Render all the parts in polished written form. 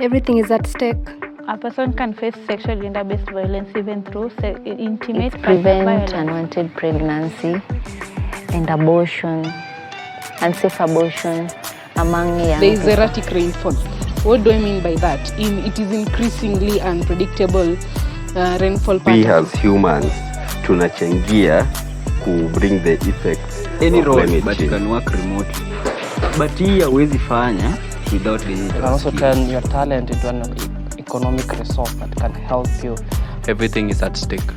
Everything is at stake. A person can face sexual gender-based violence even through intimate prevent unwanted pregnancy and abortion, unsafe abortion among young There is people. erratic rainfall. What do I mean by that? It is increasingly unpredictable rainfall patterns. We as humans tunachangia to bring the effects any of role, climate but change. you can work remotely. But hii hauwezi fanya without the You can also turn your talent into an economic resource that can help you. Everything is at stake.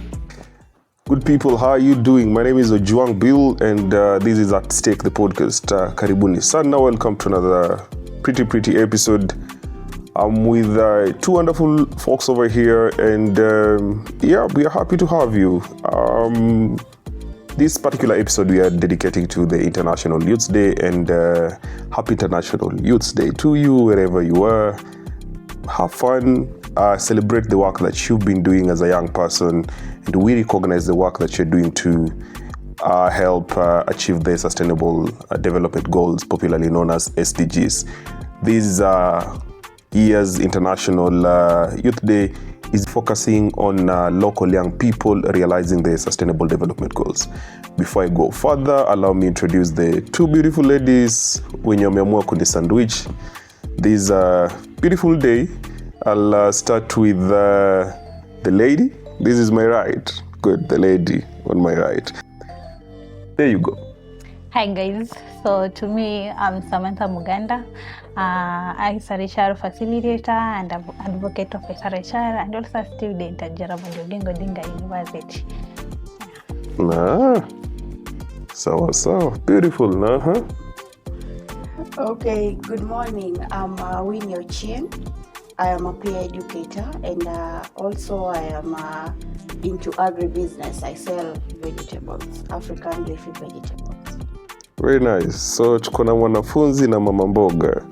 Good people, how are you doing? My name is Ojuang Bill and this is At Stake, the podcast. Karibuni sana, welcome to another pretty episode. I'm with two wonderful folks over here and we are happy to have you. This particular episode we are dedicating to the International Youth Day, and happy International Youth Day to you wherever you are. Have fun, celebrate the work that you've been doing as a young person, and we recognize the work that you're doing to help achieve the Sustainable Development Goals, popularly known as SDGs. This year's International Youth Day is focusing on local young people realizing the Sustainable Development Goals. Before I go further, allow me to introduce the two beautiful ladies wenye wameamua kunisandwich this beautiful day. I'll start with the lady. This is my right. Good, the lady on my right. There you go. Hi guys, so to me, I'm Samantha Muganda. I'm a HR facilitator and advocate of HR and also a student at Jaramogi Oginga Odinga University. So beautiful, Okay, good morning. I'm Winnie Ochieng. I am a peer educator and also I am into agribusiness. I sell vegetables, African leafy vegetables. Very nice. So tuko na mwanafunzi na mama mboga.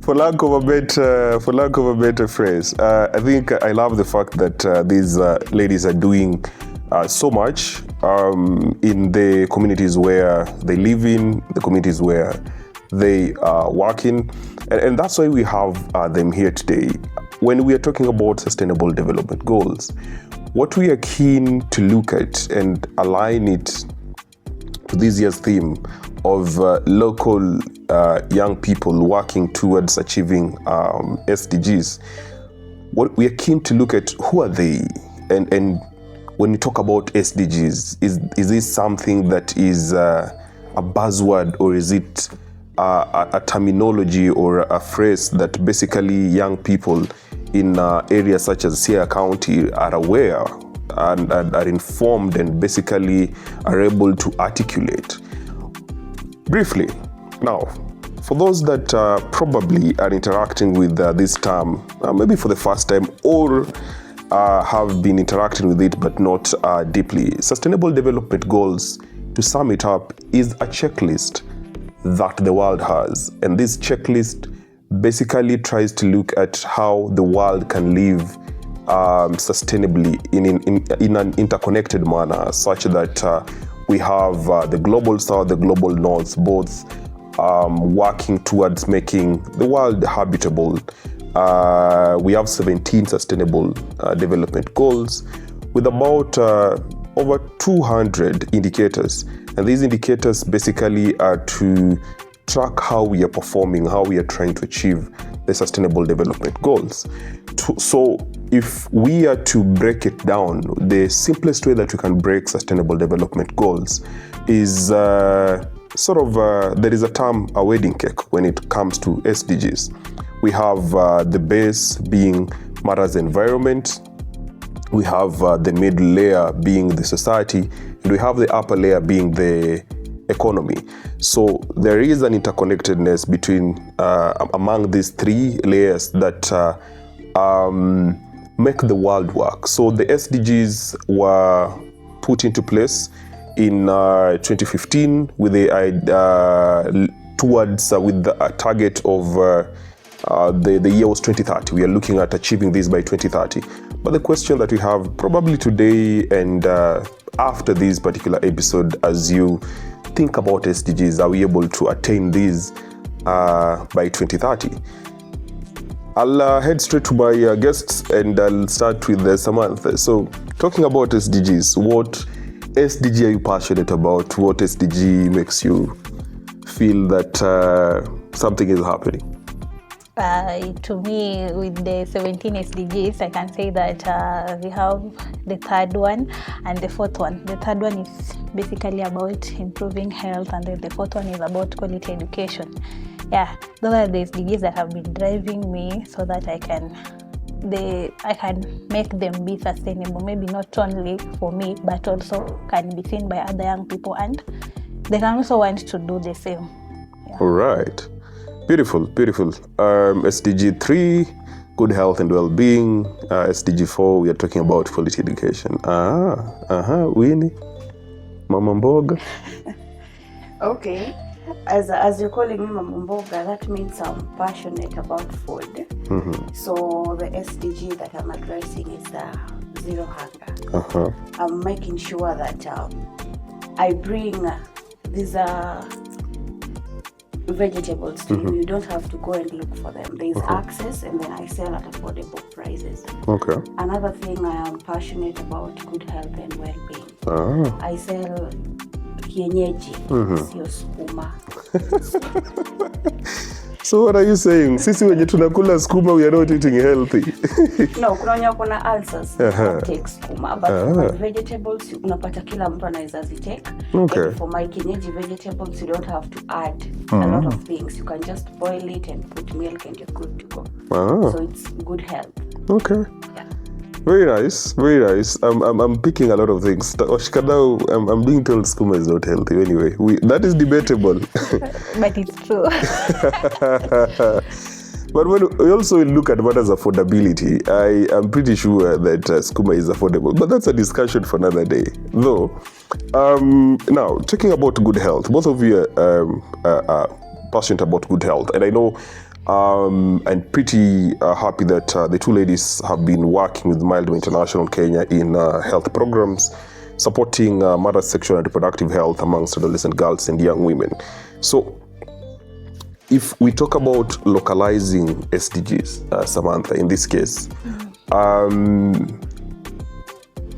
For lack of a better phrase, I think I love the fact that these ladies are doing so much in the communities where they live in, the communities where they work in, and that's why we have them here today. When we are talking about Sustainable Development Goals, what we are keen to look at and align it to this year's theme of local young people working towards achieving SDGs. What we are keen to look at, who are they, and when you talk about SDGs, is this something that is a buzzword, or is it a terminology or a phrase that basically young people in areas such as Siaya County are aware and are informed and basically are able to articulate? Briefly, now, for those that probably are interacting with this term, maybe for the first time, or have been interacting with it but not deeply, Sustainable Development Goals, to sum it up, is a checklist that the world has. And this checklist basically tries to look at how the world can live sustainably in an interconnected manner, such that we have the global south, the global north, both working towards making the world habitable. We have 17 sustainable development goals with about over 200 indicators. And these indicators basically are to track how we are performing, how we are trying to achieve the Sustainable Development Goals. So if we are to break it down, the simplest way that we can break Sustainable Development Goals is there is a term, a wedding cake, when it comes to SDGs. We have the base being matters environment, we have the middle layer being the society, and we have the upper layer being the economy. So there is an interconnectedness between among these three layers that make the world work. So the SDGs were put into place in 2015 with a target of the year was 2030. We are looking at achieving this by 2030. But the question that we have probably today and after this particular episode, as you think about SDGs, are we able to attain these by 2030? I'll head straight to my guests, and I'll start with Samantha. So, talking about SDGs, what SDG are you passionate about? What SDG makes you feel that something is happening? To me, with the 17 SDGs, I can say that we have the third one and the fourth one. The third one is basically about improving health, and then the fourth one is about quality education. Yeah, those are the SDGs that have been driving me so that I can make them be sustainable. Maybe not only for me, but also can be seen by other young people, and they can also want to do the same. Yeah. All right. Beautiful, beautiful. SDG 3, good health and well-being. SDG 4, we are talking about quality education. Winnie, Mama Mboga. Okay. As you're calling me Mama Mboga, that means I'm passionate about food. So the SDG that I'm addressing is the zero hunger. I'm making sure that I bring these vegetables to you. You don't have to go and look for them. There is access, and then I sell at affordable prices. Okay. Another thing I am passionate about, good health and well-being. I sell kienyeji, sio sukuma. So what are you saying? Sisi wenye tunakula sukuma, we are not eating healthy. No, kuna wenye kuna ulcers, take sukuma, but for vegetables unapata kila mtu anaweza zitake. Okay. And for my kienyeji vegetables, you don't have to add a lot of things. You can just boil it and put milk and you're good to go. So it's good health. Okay. Yeah. Very nice, very nice. I'm picking a lot of things. Oshikadau, I'm being told skuma is not healthy. Anyway, that is debatable. But it's true. But when we also look at matters of affordability, I am pretty sure that skuma is affordable. But that's a discussion for another day. Though, now, talking about good health, both of you are passionate about good health. And I know I'm pretty happy that the two ladies have been working with Mildom International Kenya in health programs, supporting mother sexual and reproductive health amongst adolescent girls and young women. So, if we talk about localizing SDGs, Samantha, in this case,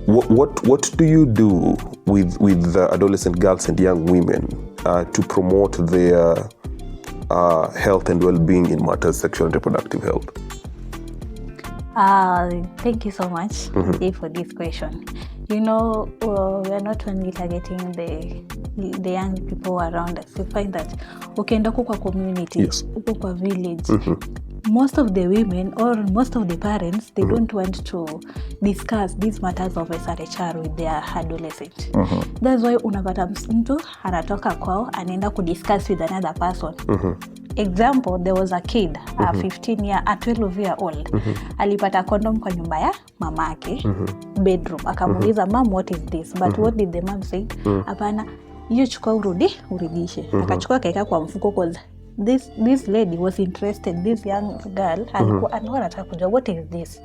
what do you do with adolescent girls and young women to promote their health and well-being in matters sexual and reproductive health? Thank you so much for this question. You know, we are not only targeting the young people around us. We find that ukienda huko kwa community, huko kwa village, most of the women or most of the parents, they don't want to discuss these matters of SRHR with their adolescent. That's why unapata mtu anatoka kwao anaenda kudiscuss with another person. Example, there was a kid, a 12-year-old, alipata condom kwa nyumba ya mamake, bedroom. Akamuuliza, mom, what is this? But what did the mom say? Hapana, hiyo chukua urudishe. Akachukua kaeka kwa mfuko, cause this lady was interested. This young girl alikuwa anataka kujua what is this.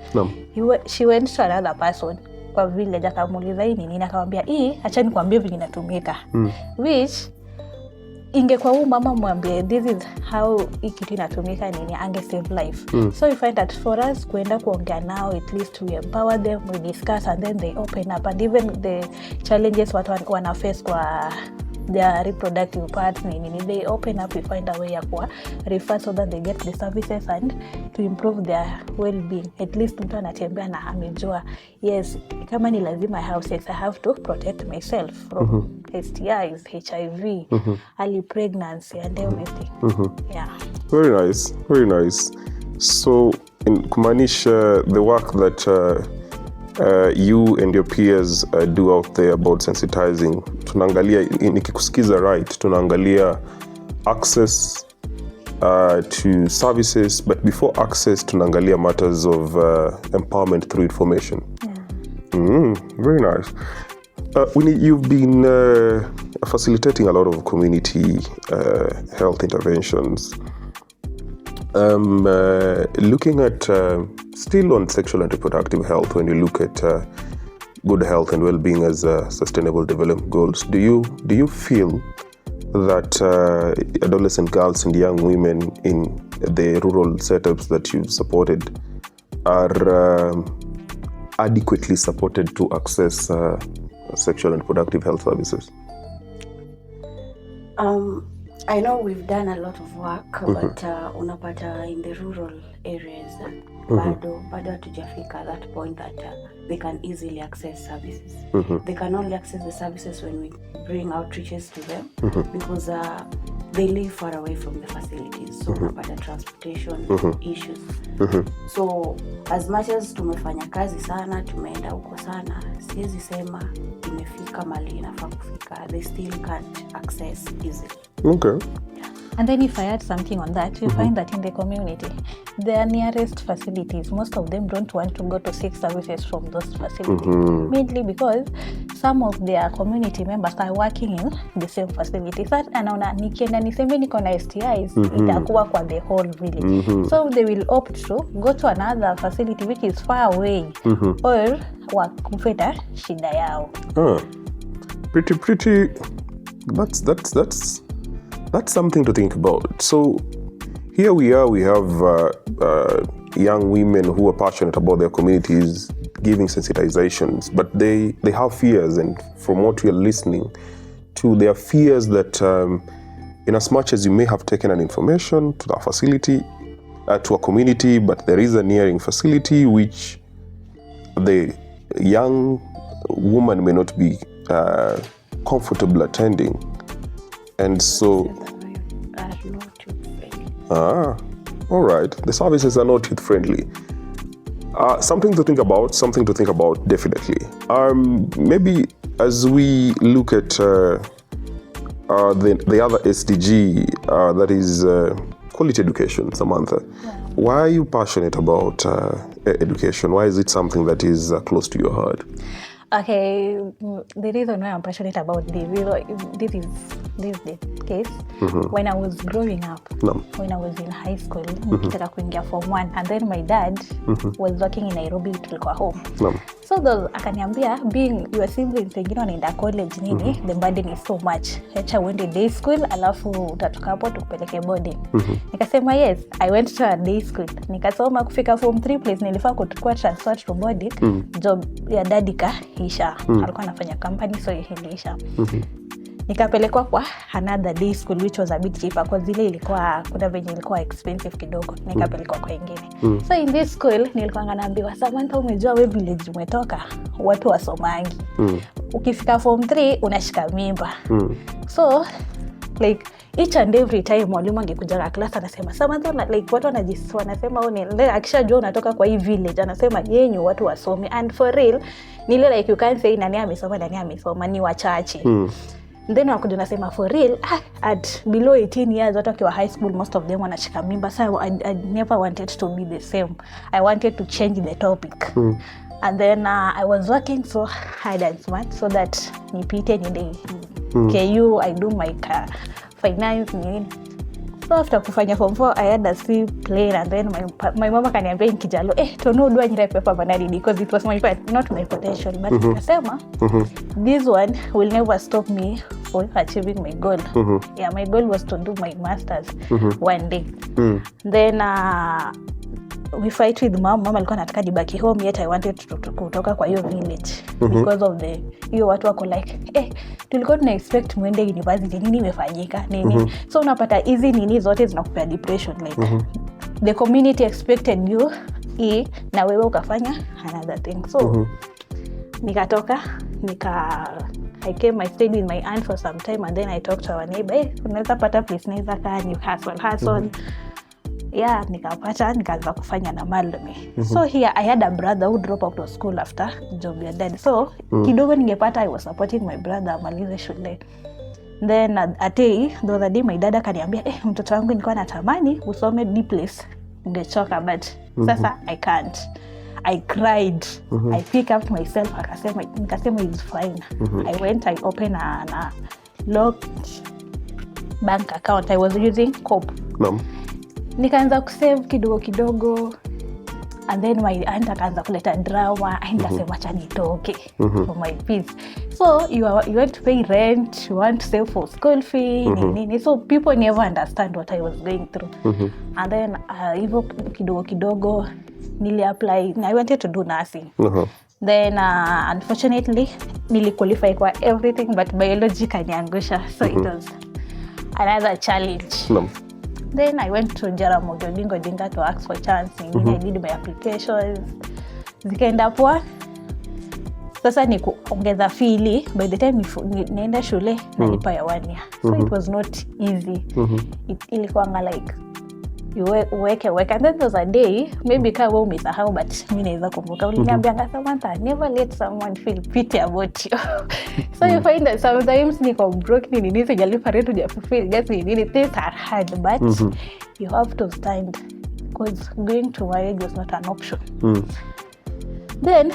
She went to another person kwa village, akamuuliza hii nini, akamwambia hii acha nikwambie vile inatumika. Which ingekuwa huyu mama mwambie this is how hii kitu inatumika nini, ange save life. So we find that for us kuenda kuongea nao, at least we empower them, we discuss, and then they open up. And even the challenges watu wana face kwa their reproductive parts nini, they open up, we find a way ya kuwa refer so that they get the services and to improve their well-being. At least mtu anatembea na amejua, yes, kama ni lazima I have sex, I have to protect myself from STIs, HIV, early pregnancy, and everything. Yeah. Very nice, very nice. So, in kumaanisha the work that you and your peers do out there about sensitizing, tunaangalia, nikikusikiza right, tunaangalia access to services, but before access, tunaangalia matters of empowerment through information. Very nice. You've been facilitating a lot of community health interventions. Looking at still on sexual and reproductive health, when you look at good health and well-being as sustainable development goals, do you feel that adolescent girls and young women in the rural setups that you've supported are adequately supported to access sexual and reproductive health services? I know we've done a lot of work, but unapata in the rural areas, bado hatujafika at that point that they can easily access services. They can only access the services when we bring outreaches to them, because they live far away from the facilities, so unapata transportation issues. So as much as tumefanya kazi sana, tumeenda huko sana, siwezi sema imefika mali inafaa kufika. They still can't access easily. Okay. And then if I add something on that, you find that in the community, their nearest facilities, most of them don't want to go to seek services from those facilities. Mainly because some of their community members are working in the same facilities. That anaona nikienda niseme niko na STIs, itakuwa kwa the whole village. So they will opt to go to another facility which is far away, or wakufeta shida yao. Pretty. That's something to think about. So here we are, we have young women who are passionate about their communities, giving sensitizations, but they have fears, and from what we are listening to, there are fears that in as much as you may have taken an information to the facility, to a community, but there is a nearing facility which the young woman may not be comfortable attending. And so, all right. The services are not youth friendly. Something to think about. Definitely. Maybe as we look at the other SDG, that is quality education, Samantha. Why are you passionate about education? Why is it something that is close to your heart? Okay, the reason why I'm passionate about this is the case. When I was growing up, when I was in high school, nikitaka kuingia form 1, and then my dad was working in Nairobi, tulikuwa home. So akaniambia, being your siblings wengine wanaenda college nini, the burden is so much. Acha uende day school, alafu utatoka hapo tukupeleke boarding. Nikasema yes, I went to a day school. Nikasoma kufika form 3 place nilifaa kutukua transfer to boarding. Job ya dad ikaisha. Alikuwa anafanya company, so iliisha. Nikapelekwa kwa another day school which was a bit cheaper, kwa zile ilikuwa kuna venye ilikuwa expensive kidogo. Nikapelekwa kwa ingine. So in this school nilikuwa naambiwa, Samantha, umejua wewe village umetoka, watu wasomangi. Ukifika form 3 unashika mimba. So like each and every time mwalimu angekuja class anasema, Samantha, like watu wanasema akishajua unatoka kwa hii village anasema yenyu watu wasome, and for real nile like you can't say nani amesoma ni wachache. Then wakuja nasema for real, at below 18 years watu wakiwa high school most of them wanashika mimba. So I never wanted to be the same. I wanted to change the topic. And then I was working so hard and smart so that nipite nile KU, I do my finance nini. So after kufanya form 4, I had a C plane, and then my mama kaniambia in Kijalo, tono udwa nyira pepa banari, because it was not my potential. But nikasema, this one will never stop me for achieving my goal. Yeah, my goal was to do my master's one day. Then we fight with mom. Mama alikuwa anataka nibaki home, yet I wanted to kutoka kwa hiyo village because of hiyo watu wako like tulikuwa tuna expect mwende university, nini imefanyika nini. So unapata hizi nini zote zinakupea depression, like the community expected you na wewe ukafanya another thing. So nikatoka I came, I stayed with my aunt for some time, and then I talked to our neighbor, unaweza pata place naweza kaa ni hustle. Yeah, nikaanza kufanya na malome. So here I had a brother who dropped out of school after job ya dad. So kidogo ningepata, I was supporting my brother amalize shule. Then a day, the other day my dad akaniambia, mtoto wangu nilikuwa natamani usome D place, ungechoka, but sasa I can't. I cried. I picked up myself, nikasema it's fine. I went, I opened a locked bank account. I was using Coop. Nikaanza kusave kidogo. And then my aunt akaanza kuleta drama, nikasema acha nitoke for my peace. So you want to pay rent, you want to save for school fee, nini. So people never understand what I was going through. And then hivyo kidogo nili apply, I wanted to do nursing. Then unfortunately nili qualify kwa everything but biology kaniangusha, so it was another challenge. Then I went to Jaramogi Oginga Odinga to ask for chance. I did my applications. Zikaenda poa. Sasa ni kuongeza fili. By the time nienda shule nalipa ya 1 year. So it was not easy. Ilikuwa like you work. And then there was a day, maybe kama umesahau but mimi naweza kumbuka. Uliniambia Samantha, never let someone feel pity about you. So you find that sometimes niko broke, nini sijalipa rent, hujafeel gas, nini things are hard, but you have to stand because going to marriage was not an option. Then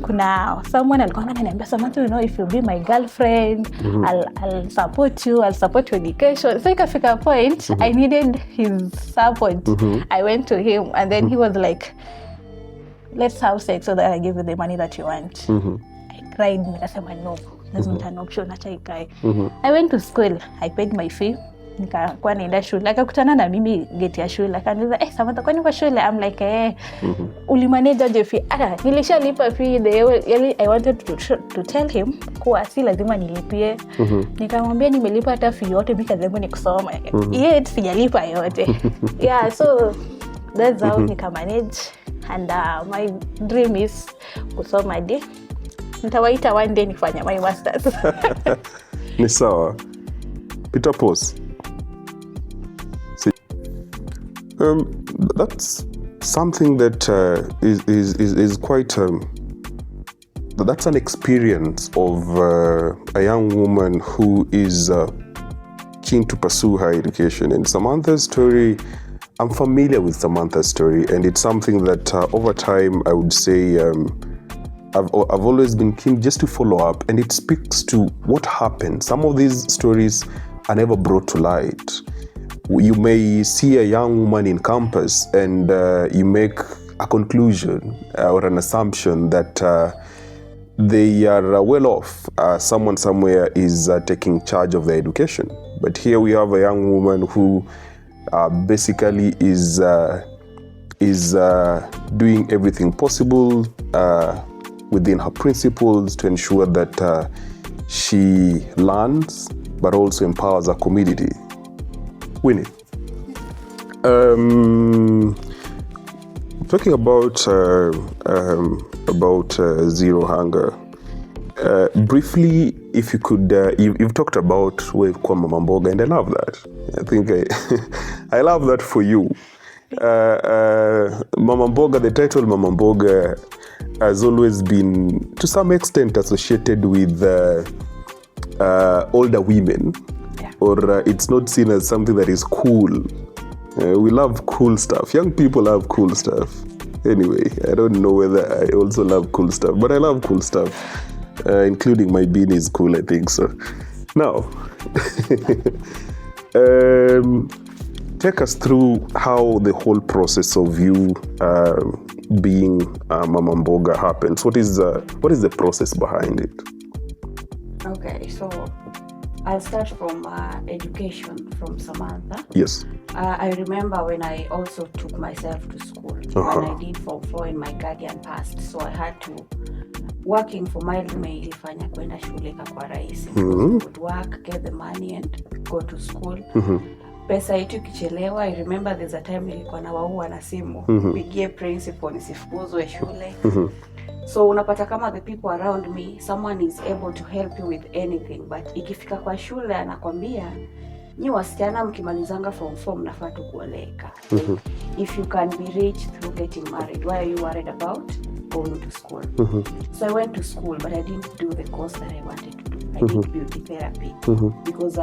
kuna someone alikuwa ananiambia, Samantha, you know, if you be my girlfriend, I'll support you, I'll support your education. So ikafika point, I needed his support. I went to him and then he was like, let's have sex so that I give you the money that you want. I cried, nikasema no, that's not an option, acha ikae. I went to school, I paid my fee. Nikakuwa naenda shule, akakutana na mimi gate ya shule, akaniuliza Samantha, kwani kwa shule? I'm like ulimanage aje fee? Nilishalipa fee. I wanted to tell him kuwa si lazima nilipie. Nikamwambia nimelipa hata fee yote, mimi kazi yangu ni kusoma. Yet sijalipa yote. Yeah, so that's how nikamanage, and my dream is kusoma hadi nitawaita one day nifanya my masters. Ni sawa. Peter pause. That's something that is quite that's an experience of a young woman who is keen to pursue her education. And Samantha's story, I'm familiar with Samantha's story, and it's something that over time I would say I've always been keen just to follow up, and it speaks to what happened. Some of these stories are never brought to light. You may see a young woman in campus and you make a conclusion or an assumption that they are well off. Someone somewhere is taking charge of their education. But here we have a young woman who basically is doing everything possible within her principles to ensure that she learns but also empowers her community. Winnie, talking about zero hunger, briefly, if you could, you've talked about kwa Mama Mboga, and I love that. I think I love that for you. Mama Mboga, the title Mama Mboga has always been, to some extent, associated with older women. Or it's not seen as something that is cool. We love cool stuff. Young people love cool stuff. Anyway, I don't know whether I also love cool stuff, but I love cool stuff, including my beanie is cool, I think so. Now, take us through how the whole process of you being Mama Mboga happens. What is the process behind it? Okay, so I'll start from education from Samantha. Yes. I remember when I also took myself to school. When I did Form 4 and my guardian passed, so I had to, working for my roommate ilifanya kwenda shule kwa rahisi. Would work, get the money and go to school. Pesa yetu ikichelewa, I remember there's a time nilikuwa na waua na simu. Pigie principal nisifukuzwe shule. So unapata kama the people around me, someone is able to help you with anything, but ikifika kwa shule anakwambia nyi wasichana mkimalizanga Form 4 mnafaa tu kuoleka. If you can be rich through getting married, why are you worried about going to school? So I went to school, but I didn't do the course that I wanted to do. I did beauty therapy because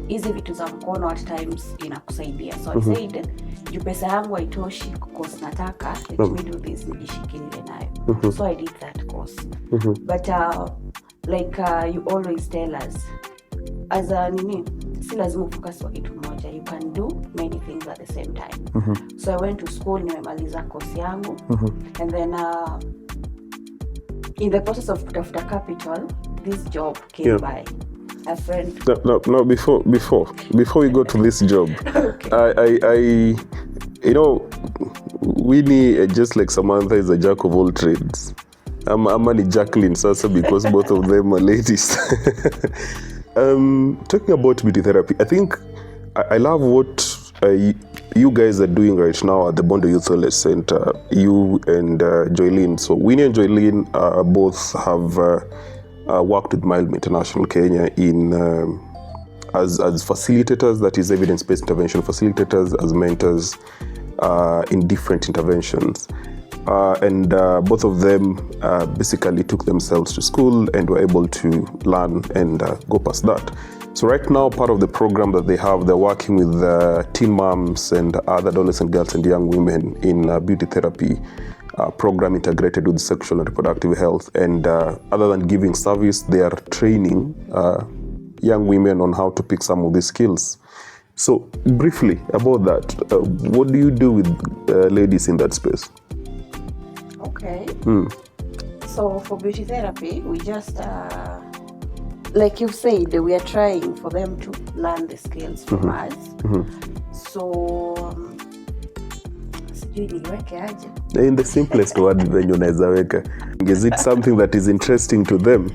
hizi vitu za mkono at times inakusaidia. So I said, juu pesa yangu haitoshi course nataka, let me do this, nijishikilie nayo. So I did that course. But like you always tell us, as a si lazima focus kwa kitu moja. You can do many things skills at the same time. So I went to school, nimemaliza course yangu, and then in the process of kutafuta capital, this job came by. A friend. No. Before we go to this job, okay. I Winnie, just like Samantha, is a jack of all trades. I'm a Jacqueline Sasa because both of them are ladies. Talking about beauty therapy, I think I love what you guys are doing right now at the Bondo Youth Wellness Center. You and Joylene. So Winnie and Joylene both have worked with Mild International Kenya in as facilitators, that is evidence-based intervention facilitators, as mentors in different interventions. And both of them basically took themselves to school and were able to learn and go past that. So right now, part of the program that they have, they're working with teen moms and other adolescent girls and young women in beauty therapy program integrated with sexual and reproductive health. And other than giving service, they are training young women on how to pick some of these skills. So briefly about that, what do you do with ladies in that space? Okay. So for beauty therapy, we just, like you said, we are trying for them to learn the skills from us. So, in the simplest word, venye unaweza weka, is it something that is interesting to them?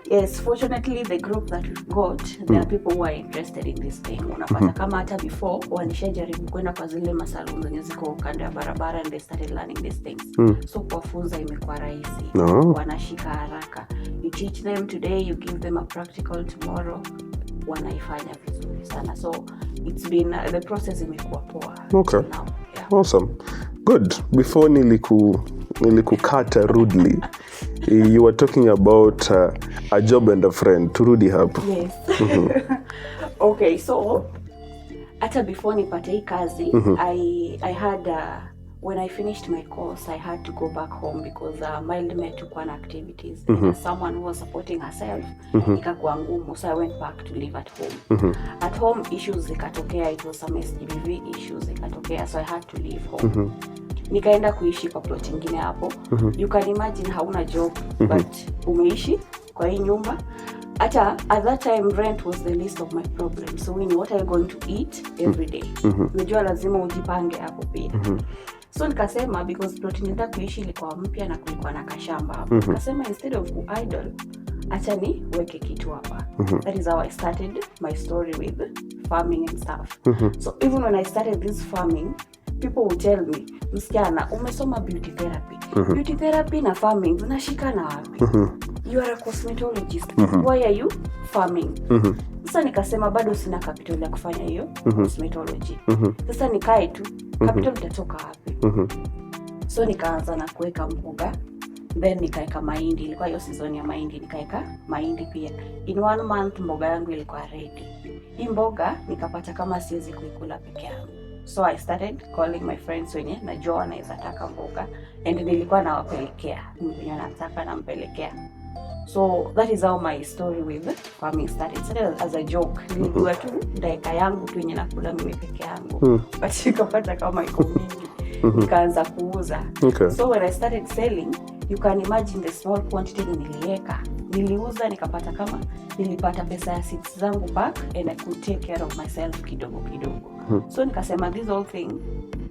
Yes, fortunately the group that we've got, there are people who are interested in this thing. Unapata kama hata before walishajaribu kwenda kwa zile masalon zenye ziko kando ya barabara and they started learning these things. So kuwafunza imekuwa rahisi. Wanashika haraka. You teach them today, you give them a practical tomorrow. Wanaifanya vizuri sana. So it's been the process imekuwa poa. Okay. Now, yeah. Awesome. Good. Before nilikukata rudely, you were talking about a job and a friend. Turudi hapo. Yes. Okay, so hata before nipate hii kazi, I had when I finished my course, I had to go back home because Mild took one activities. And someone who was supporting herself, ikakuwa ngumu, so I went back to live at home. At home, issues zikatokea, it was some SDGs issues zikatokea, so I had to leave home. Nikaenda kuishi kwa plot ingine hapo. You can imagine hauna job, but umeishi kwa hii nyumba. At that time, rent was the least of my problems. So we knew what are you going to eat every day. Unajua lazima ujipange hapo pia. So nikasema, because plot nenda kuishi ilikuwa mpya na kulikuwa na kashamba hapo. Nikasema instead of idle, acha ni weke kitu hapa. That is how I started my story with farming and stuff. So even when I started this farming, people would tell me, msichana, umesoma beauty therapy. Beauty therapy na farming zinashikana wapi? You are a cosmetologist. Why are you farming? Sasa nikasema bado sina capital ya kufanya hiyo cosmetology. Sasa nikae tu, capital itatoka wapi? So nikaanza na kuweka mboga, then nikaeka mahindi. Ilikuwa hiyo season ya mahindi, nikaeka mahindi pia. In 1 month mboga yangu ilikuwa ready. Hii mboga nikapata kama siwezi kuikula peke yangu. So I started calling my friends wenye najua wanaweza taka mboga, and nilikuwa nawapelekea. Mwenye nataka nampelekea. So that is how my story with farming started. It started as a joke. Nilikuwa tu ndaika yangu tu yenye nakula mimi peke yangu. But nikapata kama iko mingi. Nikaanza kuuza. So when I started selling, you can imagine the small quantity niliweka. Niliuza nikapata kama nilipata pesa ya seeds zangu back, and I could take care of myself kidogo kidogo. So nikasema this whole thing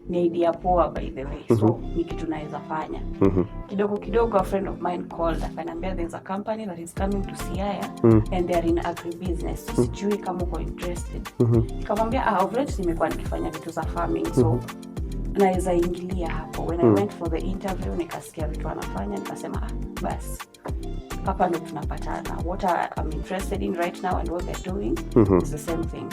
ni idea poa by the way. So ni kitu naweza fanya. Kidogo kidogo a friend of mine called akaniambia there's a company that is coming to Siaya and they are in agribusiness. So sijui kama uko interested. Nikamwambia of late nimekuwa nikifanya vitu za farming, so naweza ingilia hapo. When I went for the interview nikasikia vitu wanafanya, nikasema basi hapa ndo tunapatana. What I'm interested in right now and what they're doing is the same thing.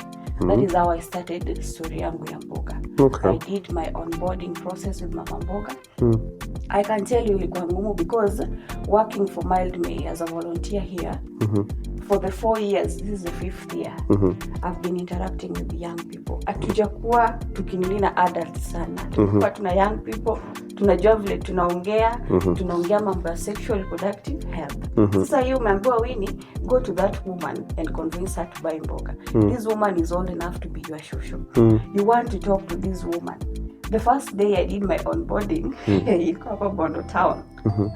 That is how I started story yangu ya mboga. I did my onboarding process with Mama Mboga. I can tell you ilikuwa ngumu because working for Mild May as a volunteer here for the 4 years, this is the 5th year, I've been interacting with young people. Hatujakuwa tukinili na adults sana. Tulikuwa tuna young people, tunajua vile tunaongea mambo ya sexual reproductive health. Sasa hiyo umeambiwa Winnie, go to that woman and convince her to buy mboga. This woman is old enough to be your shushu. You want to talk to this woman. The first day I did my onboarding in Bondo town,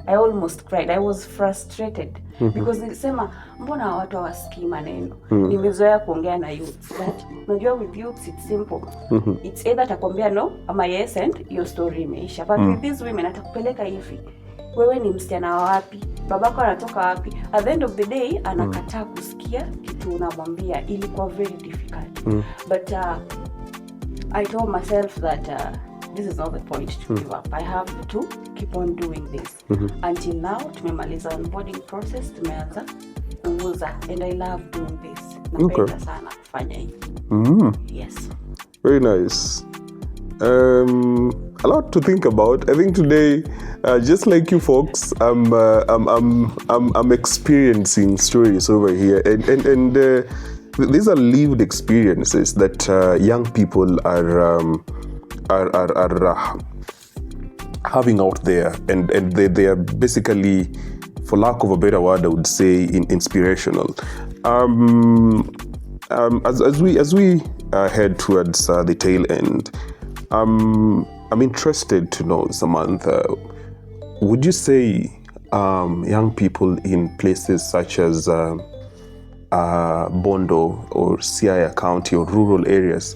I almost cried. I was frustrated because nilisema mbona watu hawasikii maneno. Nimezoea kuongea na youth. But unajua with youth it's simple. It's either atakwambia no ama yes and your story imeisha. But with these women atakupeleka hivi. Wewe ni msichana wa wapi? Babako anatoka wapi? At the end of the day anakataa kusikia kitu unamwambia. Ilikuwa very difficult. But I told myself that this is not the point to give up. I have to keep on doing this. Until now, tumemaliza onboarding process, tumeanza kuuza, and I love doing this. Napenda sana kufanya hivi. Yes. Very nice. A lot to think about. I think today, just like you folks, I'm experiencing stories over here, and these are lived experiences that young people are having out there, and they are basically, for lack of a better word, I would say, inspirational. As we head towards the tail end, I'm interested to know, Samantha, would you say young people in places such as Bondo or Siaya County or rural areas,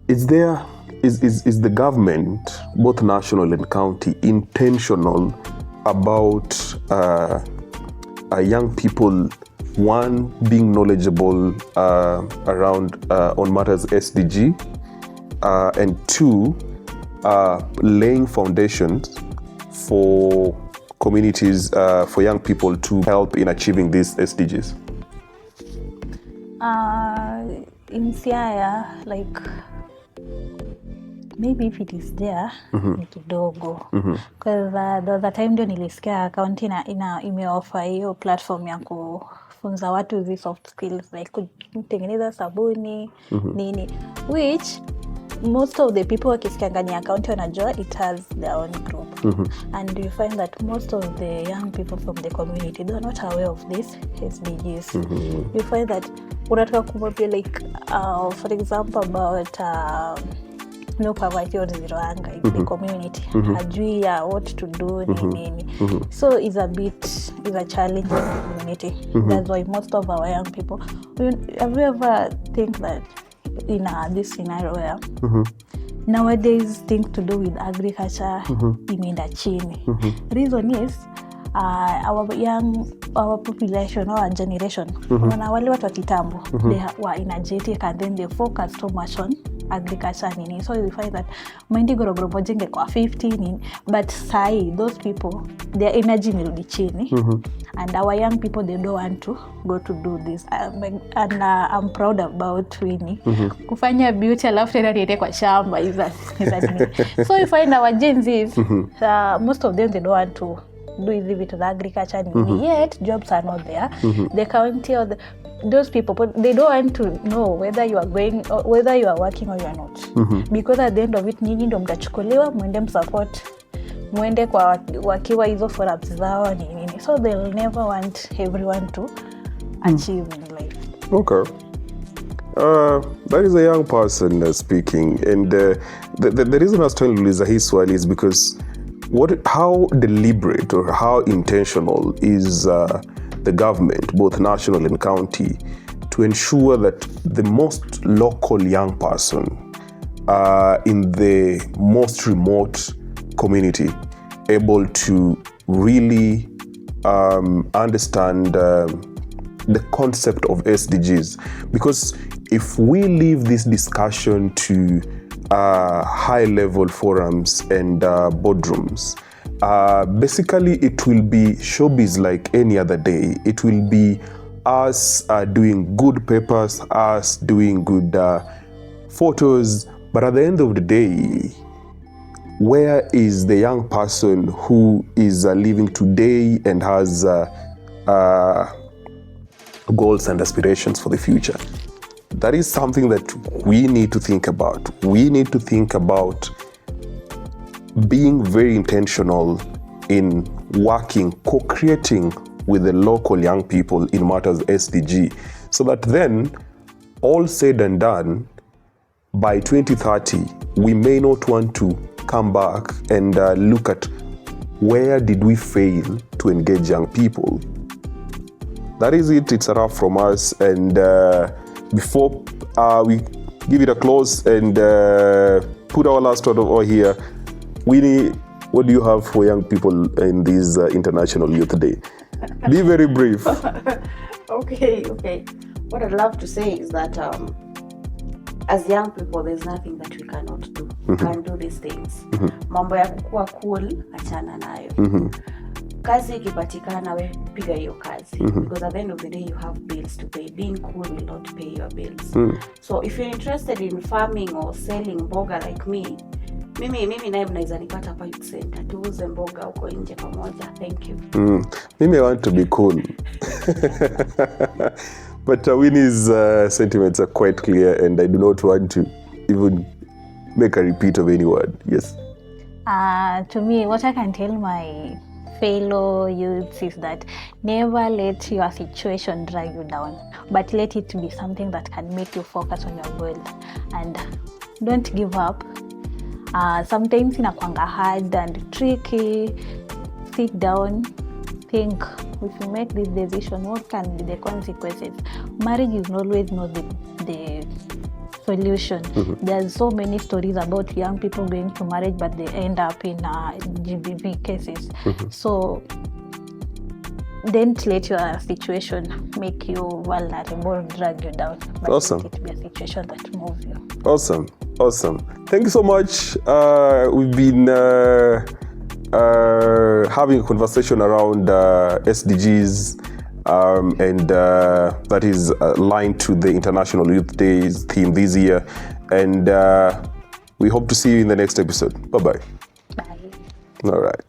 is the government, both national and county, intentional about young people, one, being knowledgeable around on matters SDG, and two, laying foundations for communities, for young people to help in achieving these SDGs? In Siaya, like, maybe if it is there, ni kidogo. Because there was a time ndio nilisikia county imeoffer hiyo platform ya kufunza watu hizi soft skills, like kutengeneza sabuni, nini, which most of the people wakisikia ndani ya county wanajua it has their own group. And you find that most of the young people from the community, they are not aware of this SDGs. You find that unataka kumwambia, like, for example, about no poverty or zero hunger in the community. Hajui ya what to do, nini. So it's a challenge in the community. That's why most of our young people, have you ever think that in this scenario where nowadays things to do with agriculture imeenda chini? Reason is our population, our generation, wana wale watu wa kitambo, they were energetic and then they focus so much on agriculture nini. So you find that mind gorogoro mojenge kwa 50 nini, but sai those people, their energy imerudi chini. And our young people, they don't want to go to do this. And I'm proud about Winnie. Kufanya beauty alafu tena niende kwa shamba is a so you find our Gen Zs, most of them, they don't want to do easy with agriculture, yet jobs are not there. The county or those people, but they don't want to know whether you are going or whether you are working or you are not. Because at the end of it, nyinyi ndo mtachukuliwa mwende msupport, mwende kwa wakiwa hizo forums zao nini. So they'll never want everyone to achieve in life. Okay. That is a young person speaking, and the reason I was trying to Luliza his swali is because how deliberate or how intentional is the government, both national and county, to ensure that the most local young person in the most remote community able to really understand the concept of SDGs? Because if we leave this discussion to high-level forums and boardrooms, basically it will be showbiz like any other day. It will be us doing good papers, us doing good photos, but at the end of the day, where is the young person who is living today and has goals and aspirations for the future? That is something that we need to think about. We need to think about being very intentional in working, co-creating with the local young people in matters SDG, so that then, all said and done, by 2030, we may not want to come back and look at where did we fail to engage young people. That is it. It's a wrap from us. And before we give it a close and put our last word over here, Winnie, what do you have for young people in this International Youth Day? Be very brief. Okay. What I'd love to say is that as young people, there's nothing that we cannot do. We can do these things. Mambo ya kukua cool, achana nayo. Kazi ikipatikana, we piga hiyo kazi. Because at the end of the day, you have bills to pay. Being cool will not pay your bills. So if you're interested in farming or selling mboga like me, mimi naye mnaweza nipata hapa youth center, tuuze mboga huko nje pamoja. Thank you. Mimi want to be cool. But Winnie's sentiments are quite clear, and I do not want to even make a repeat of any word. Yes. To me, what I can tell my fellow youths is that never let your situation drag you down, but let it be something that can make you focus on your goal, and don't give up. Sometimes inakwanga hard and tricky. Sit down, think, if you make this decision, what can be the consequences? Marriage is always not the solution. There's so many stories about young people going to marriage, but they end up in GBV cases. So don't let your situation make you vulnerable, drag you down. But Awesome. Let it be a situation that moves you. Awesome. Thank you so much. We've been having a conversation around SDGs, and that is aligned to the International Youth Day's theme this year. And we hope to see you in the next episode. Bye-bye. Bye. All right.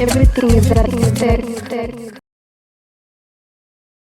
Everything is there.